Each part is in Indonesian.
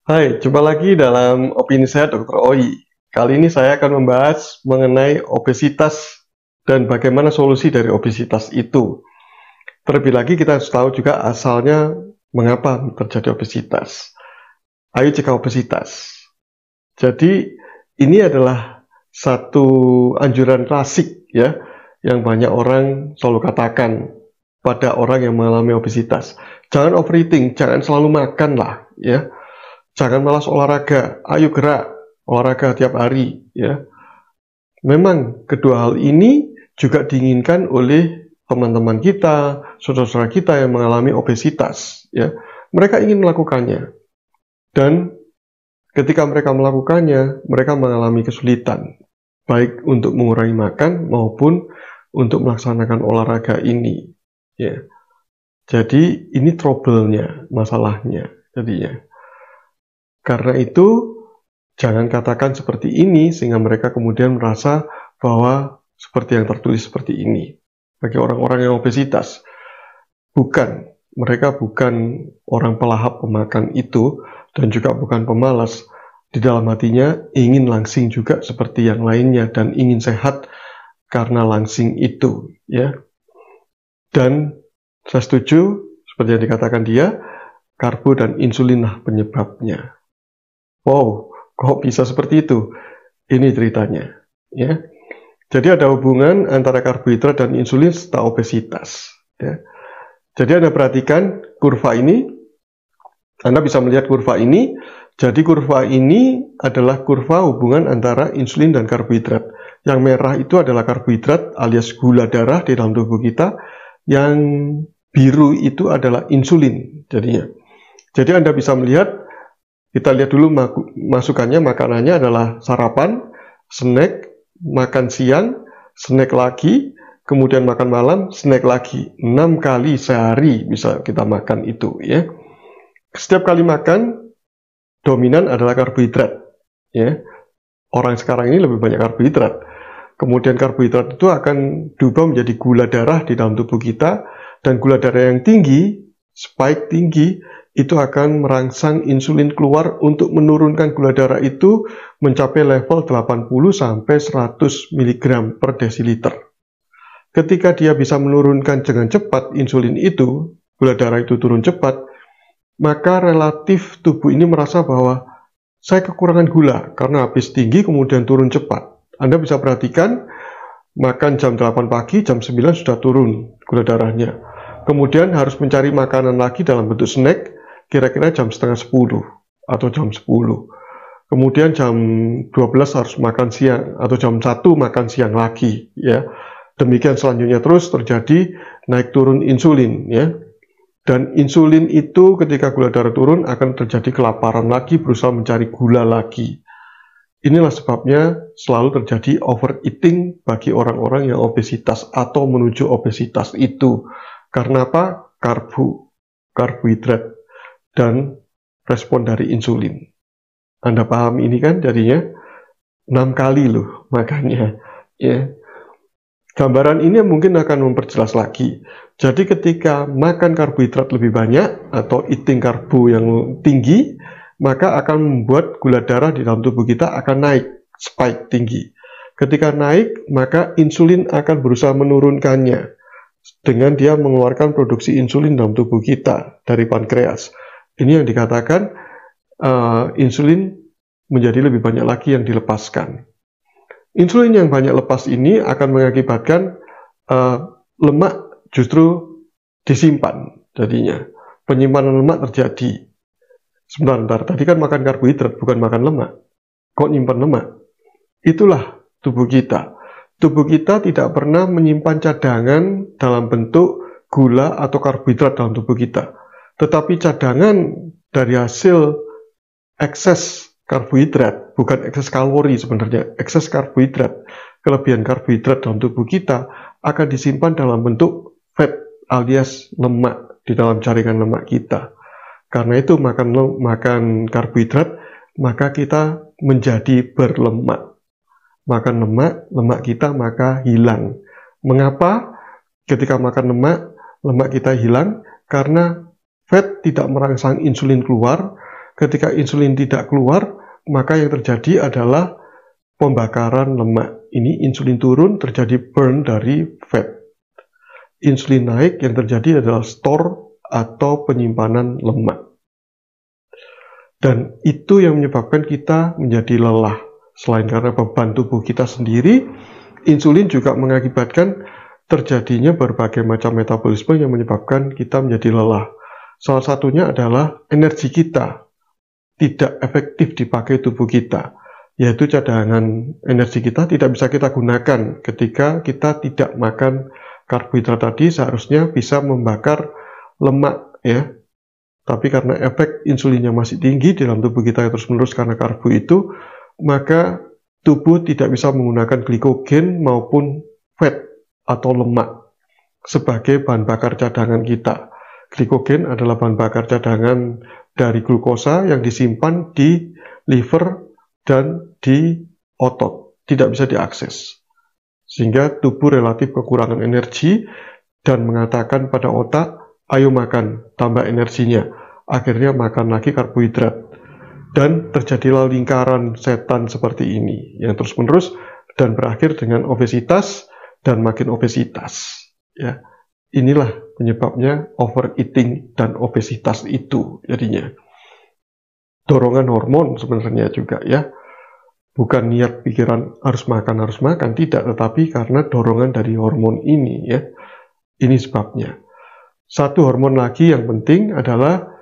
Hai, jumpa lagi dalam opini saya Dr. Oi. Kali ini saya akan membahas mengenai obesitas dan bagaimana solusi dari obesitas itu. Terlebih lagi kita harus tahu juga asalnya mengapa terjadi obesitas. Ayo cegah obesitas. Jadi ini adalah satu anjuran klasik ya yang banyak orang selalu katakan pada orang yang mengalami obesitas. Jangan overeating, jangan selalu makan lah ya. Jangan malas olahraga, ayo gerak, olahraga tiap hari, ya. Memang kedua hal ini juga diinginkan oleh teman-teman kita, saudara-saudara kita yang mengalami obesitas, ya. Mereka ingin melakukannya. Dan ketika mereka melakukannya, mereka mengalami kesulitan, baik untuk mengurangi makan maupun untuk melaksanakan olahraga ini, ya. Jadi ini trouble-nya, masalahnya, jadinya. Karena itu, jangan katakan seperti ini sehingga mereka kemudian merasa bahwa seperti yang tertulis seperti ini. Bagi orang-orang yang obesitas, mereka bukan orang pelahap pemakan itu dan juga bukan pemalas. Di dalam hatinya ingin langsing juga seperti yang lainnya dan ingin sehat karena langsing itu, ya. Dan saya setuju seperti yang dikatakan dia, karbo dan insulinlah penyebabnya. Wow, kok bisa seperti itu? Ini ceritanya, ya. Jadi ada hubungan antara karbohidrat dan insulin serta obesitas. Ya. Jadi Anda perhatikan kurva ini, Anda bisa melihat kurva ini. Jadi kurva ini adalah kurva hubungan antara insulin dan karbohidrat. Yang merah itu adalah karbohidrat alias gula darah di dalam tubuh kita. Yang biru itu adalah insulin. Jadi Anda bisa melihat. Kita lihat dulu masukannya, makanannya adalah sarapan, snack, makan siang, snack lagi, kemudian makan malam, snack lagi. 6 kali sehari bisa kita makan itu, ya. Setiap kali makan, dominan adalah karbohidrat, ya. Orang sekarang ini lebih banyak karbohidrat. Kemudian karbohidrat itu akan diubah menjadi gula darah di dalam tubuh kita, dan gula darah yang tinggi, spike tinggi, itu akan merangsang insulin keluar untuk menurunkan gula darah itu mencapai level 80 sampai 100 mg per desiliter. Ketika dia bisa menurunkan dengan cepat insulin itu, gula darah itu turun cepat, maka relatif tubuh ini merasa bahwa saya kekurangan gula karena habis tinggi kemudian turun cepat. Anda bisa perhatikan, makan jam 8 pagi, jam 9 sudah turun gula darahnya. Kemudian harus mencari makanan lagi dalam bentuk snack, kira-kira jam setengah 10 atau jam 10. Kemudian jam 12 harus makan siang atau jam 1 makan siang lagi, ya. Demikian selanjutnya terus terjadi naik turun insulin, ya. Dan insulin itu ketika gula darah turun akan terjadi kelaparan lagi, berusaha mencari gula lagi. Inilah sebabnya selalu terjadi overeating bagi orang-orang yang obesitas atau menuju obesitas itu. Karena apa? Karbohidrat dan respon dari insulin. Anda paham ini kan jadinya 6 kali loh makanya, ya. Gambaran ini mungkin akan memperjelas lagi. Jadi ketika makan karbohidrat lebih banyak atau eating karbo yang tinggi, maka akan membuat gula darah di dalam tubuh kita akan naik, spike tinggi. Ketika naik, maka insulin akan berusaha menurunkannya dengan dia mengeluarkan produksi insulin dalam tubuh kita dari pankreas. Ini yang dikatakan insulin menjadi lebih banyak lagi yang dilepaskan. Insulin yang banyak lepas ini akan mengakibatkan lemak justru disimpan jadinya. Penyimpanan lemak terjadi. Sebentar, tadi kan makan karbohidrat, bukan makan lemak. Kok nyimpan lemak? Itulah tubuh kita. Tubuh kita tidak pernah menyimpan cadangan dalam bentuk gula atau karbohidrat dalam tubuh kita. Tetapi cadangan dari hasil ekses karbohidrat, bukan ekses kalori sebenarnya, ekses karbohidrat, kelebihan karbohidrat dalam tubuh kita akan disimpan dalam bentuk fat alias lemak di dalam jaringan lemak kita. Karena itu makan karbohidrat, maka kita menjadi berlemak. Makan lemak kita maka hilang. Mengapa? Ketika makan lemak kita hilang karena fat tidak merangsang insulin keluar, ketika insulin tidak keluar, maka yang terjadi adalah pembakaran lemak. Ini insulin turun, terjadi burn dari fat. Insulin naik, yang terjadi adalah store atau penyimpanan lemak. Dan itu yang menyebabkan kita menjadi lelah. Selain karena beban tubuh kita sendiri, insulin juga mengakibatkan terjadinya berbagai macam metabolisme yang menyebabkan kita menjadi lelah. Salah satunya adalah energi kita tidak efektif dipakai tubuh kita, yaitu cadangan energi kita tidak bisa kita gunakan ketika kita tidak makan karbohidrat tadi. Seharusnya bisa membakar lemak, ya. Tapi karena efek insulinnya masih tinggi di dalam tubuh kita terus-menerus karena karbo itu, maka tubuh tidak bisa menggunakan glikogen maupun fat atau lemak sebagai bahan bakar cadangan kita. Glikogen adalah bahan bakar cadangan dari glukosa yang disimpan di liver dan di otot, tidak bisa diakses. Sehingga tubuh relatif kekurangan energi dan mengatakan pada otak, ayo makan, tambah energinya. Akhirnya makan lagi karbohidrat. Dan terjadilah lingkaran setan seperti ini, yang terus-menerus dan berakhir dengan obesitas dan makin obesitas. Ya, inilah penyebabnya overeating dan obesitas itu jadinya. Dorongan hormon sebenarnya juga, ya. Bukan niat pikiran harus makan, tidak, tetapi karena dorongan dari hormon ini, ya. Ini sebabnya. Satu hormon lagi yang penting adalah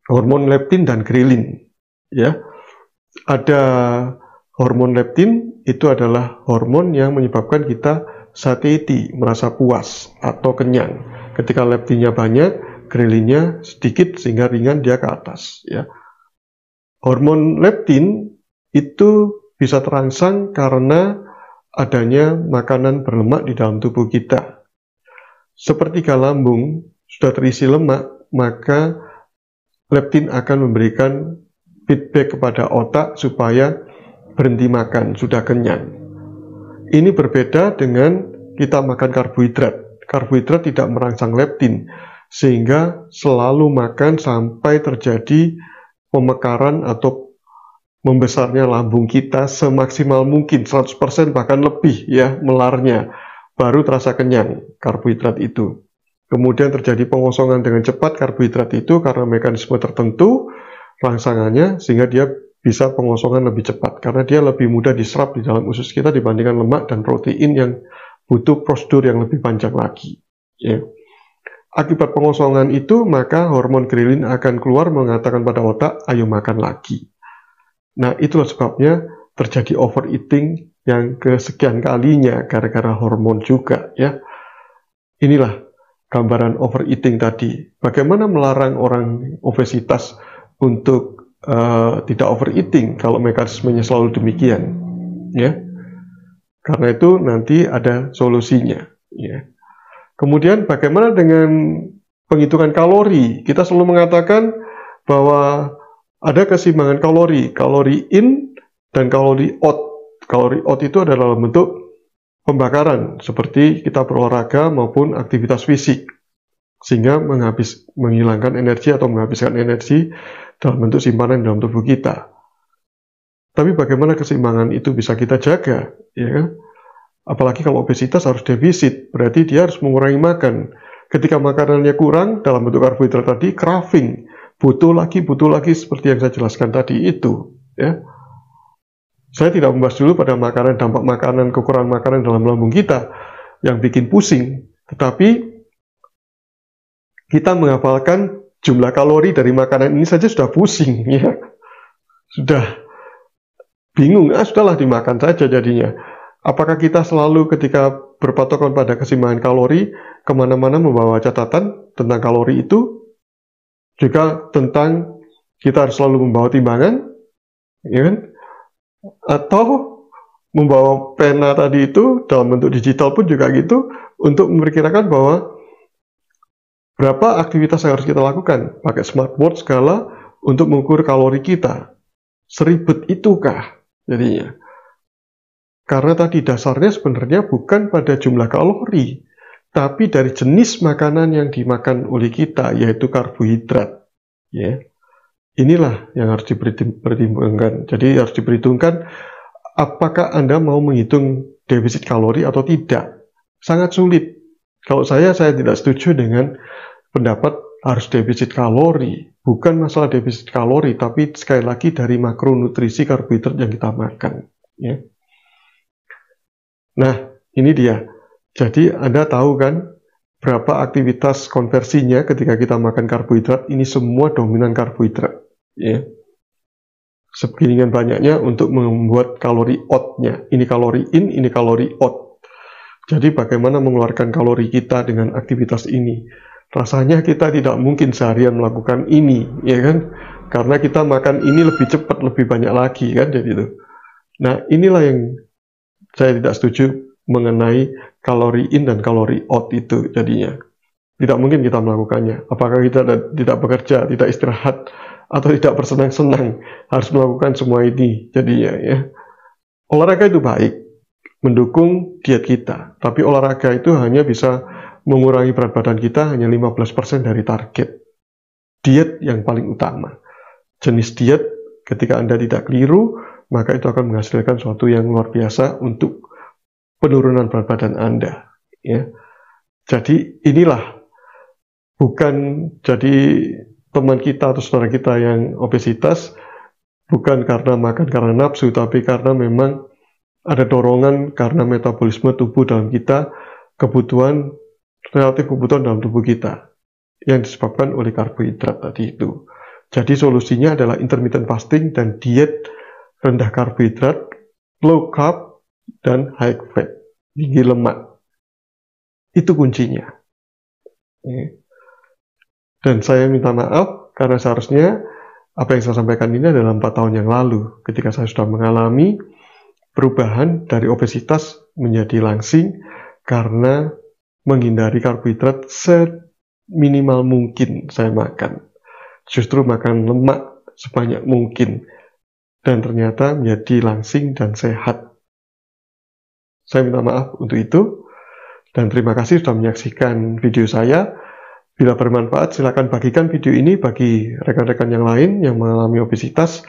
hormon leptin dan grelin, ya. Ada hormon leptin, itu adalah hormon yang menyebabkan kita satiety, merasa puas atau kenyang. Ketika leptinnya banyak, grelinnya sedikit sehingga ringan dia ke atas, ya. Hormon leptin itu bisa terangsang karena adanya makanan berlemak di dalam tubuh kita. Seperti lambung sudah terisi lemak, maka leptin akan memberikan feedback kepada otak supaya berhenti makan, sudah kenyang. Ini berbeda dengan kita makan karbohidrat. Karbohidrat tidak merangsang leptin, sehingga selalu makan sampai terjadi pemekaran atau membesarnya lambung kita semaksimal mungkin, 100% bahkan lebih, ya, melarnya. Baru terasa kenyang karbohidrat itu. Kemudian terjadi pengosongan dengan cepat karbohidrat itu karena mekanisme tertentu rangsangannya, sehingga dia bisa pengosongan lebih cepat karena dia lebih mudah diserap di dalam usus kita dibandingkan lemak dan protein yang butuh prosedur yang lebih panjang lagi, ya. Akibat pengosongan itu, maka hormon grelin akan keluar mengatakan pada otak, ayo makan lagi. Nah, itulah sebabnya terjadi overeating yang kesekian kalinya gara-gara hormon juga, ya. Inilah gambaran overeating tadi. Bagaimana melarang orang obesitas untuk tidak overeating kalau mekanismenya selalu demikian, ya. Karena itu nanti ada solusinya, ya. Kemudian bagaimana dengan penghitungan kalori? Kita selalu mengatakan bahwa ada keseimbangan kalori, kalori in dan kalori out. Kalori out itu adalah bentuk pembakaran, seperti kita berolahraga maupun aktivitas fisik, sehingga menghilangkan energi atau menghabiskan energi dalam bentuk simpanan dalam tubuh kita. Tapi bagaimana keseimbangan itu bisa kita jaga, ya? Apalagi kalau obesitas harus defisit, berarti dia harus mengurangi makan. Ketika makanannya kurang dalam bentuk karbohidrat tadi, craving, butuh lagi seperti yang saya jelaskan tadi itu, ya. Saya tidak membahas dulu pada makanan, dampak makanan, kekurangan makanan dalam lambung kita yang bikin pusing, tetapi kita menghafalkan jumlah kalori dari makanan ini saja sudah pusing, ya. Sudah bingung, sudahlah dimakan saja jadinya. Apakah kita selalu ketika berpatokan pada keseimbangan kalori, kemana-mana membawa catatan tentang kalori itu? Juga tentang kita harus selalu membawa timbangan, ya kan? Atau membawa pena tadi itu dalam bentuk digital pun juga gitu, untuk memperkirakan bahwa berapa aktivitas yang harus kita lakukan, pakai smartwatch segala untuk mengukur kalori kita. Seribet itukah jadinya? Karena tadi dasarnya sebenarnya bukan pada jumlah kalori, tapi dari jenis makanan yang dimakan oleh kita, yaitu karbohidrat. Ya. Inilah yang harus dipertimbangkan. Jadi harus diperhitungkan apakah Anda mau menghitung defisit kalori atau tidak. Sangat sulit. Kalau saya tidak setuju dengan pendapat harus defisit kalori. Bukan masalah defisit kalori, tapi sekali lagi dari makronutrisi karbohidrat yang kita makan. Ya. Nah, ini dia. Jadi Anda tahu kan berapa aktivitas konversinya ketika kita makan karbohidrat? Ini semua dominan karbohidrat. Ya. Seginian banyaknya untuk membuat kalori out-nya. Ini kalori in, ini kalori out. Jadi bagaimana mengeluarkan kalori kita dengan aktivitas ini? Rasanya kita tidak mungkin seharian melakukan ini, ya kan? Karena kita makan ini lebih cepat, lebih banyak lagi, kan? Jadi itu. Nah, inilah yang saya tidak setuju mengenai kalori in dan kalori out itu jadinya. Tidak mungkin kita melakukannya. Apakah kita tidak bekerja, tidak istirahat, atau tidak bersenang-senang harus melakukan semua ini jadinya ya. Olahraga itu baik, mendukung diet kita, tapi olahraga itu hanya bisa mengurangi berat badan kita hanya 15% dari target. Diet yang paling utama. Jenis diet ketika Anda tidak keliru, maka itu akan menghasilkan sesuatu yang luar biasa untuk penurunan berat badan Anda ya. Jadi inilah, bukan jadi teman kita atau saudara kita yang obesitas bukan karena makan karena nafsu, tapi karena memang ada dorongan karena metabolisme tubuh dalam kita, relatif kebutuhan dalam tubuh kita yang disebabkan oleh karbohidrat tadi itu. Jadi solusinya adalah intermittent fasting dan diet rendah karbohidrat, low carb, dan high fat, tinggi lemak. Itu kuncinya. Dan saya minta maaf karena seharusnya apa yang saya sampaikan ini adalah 4 tahun yang lalu ketika saya sudah mengalami perubahan dari obesitas menjadi langsing karena menghindari karbohidrat seminimal mungkin saya makan. Justru makan lemak sebanyak mungkin dan ternyata menjadi langsing dan sehat. Saya minta maaf untuk itu dan terima kasih sudah menyaksikan video saya. Bila bermanfaat, silakan bagikan video ini bagi rekan-rekan yang lain yang mengalami obesitas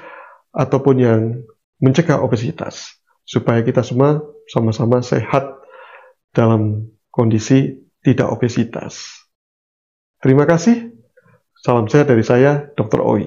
ataupun yang mencegah obesitas, supaya kita semua sama-sama sehat dalam kondisi tidak obesitas. Terima kasih. Salam sehat dari saya, Dr. Oi.